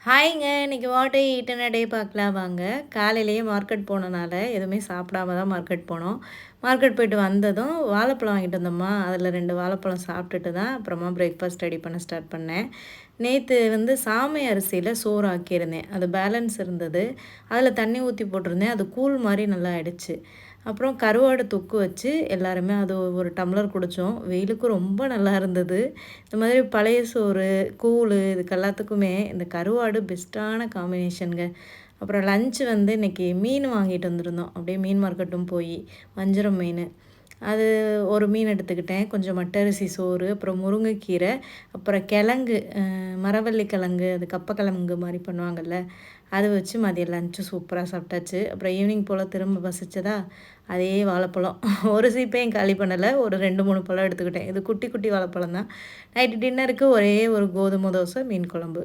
ஹாய்ங்க. இன்னைக்கு what I eaten அ டே பார்க்கலாம் வாங்க. காலையிலேயே மார்க்கெட் போனனால எதுவுமே சாப்பிடாம தான் மார்க்கெட் போனோம். மார்க்கெட் போயிட்டு வந்ததும் வாழைப்பழம் வாங்கிட்டு வந்தோமா, அதில 2 வாழைப்பழம் சாப்பிட்டுட்டு தான் அப்புறமா பிரேக்ஃபாஸ்ட் ரெடி பண்ண ஸ்டார்ட் பண்ணேன். நேத்து சாமை அரிசியில சோறு ஆக்கியிருந்தேன். அது பேலன்ஸ் இருந்தது. அதில தண்ணி ஊத்தி போட்டிருந்தேன். அது கூழ் மாரி நல்லா ஆயிடுச்சு. அப்புறம் கருவாடு தொக்கு வச்சு எல்லாருமே அது ஒரு டம்ளர் குடித்தோம். வெயிலுக்கு ரொம்ப நல்லா இருந்தது. இந்த மாதிரி பழைய சோறு, கூழு இதுக்கு எல்லாத்துக்குமே இந்த கருவாடு பெஸ்ட்டான காம்பினேஷனுங்க. அப்புறம் லஞ்ச் இன்னைக்கு மீன் வாங்கிட்டு வந்திருந்தோம். அப்படியே மீன் மார்க்கெட்டும் போய் வஞ்சரம் மீன். அது ஒரு மீன் எடுத்துக்கிட்டேன். கொஞ்சம் மட்டரிசி சோறு, அப்புறம் முருங்கைக்கீரை, அப்புறம் கிழங்கு மரவள்ளி கிழங்கு, அது கப்பக்கிழங்கு மாரி பண்ணுவாங்கல்ல, அது வச்சு மதியம் லஞ்ச்சு சூப்பரா சாப்பிட்டாச்சு. அப்புறம் ஈவினிங் போல் திரும்ப பசிச்சதா, அதே வாழைப்பழம் ஒரு சீப்பையும் காலி பண்ணல. ஒரு 2, 3 பழம் எடுத்துக்கிட்டேன். இது குட்டி குட்டி வாழைப்பழம் தான். நைட்டு டின்னருக்கு ஒரே ஒரு கோதுமை தோசை, மீன் குழம்பு.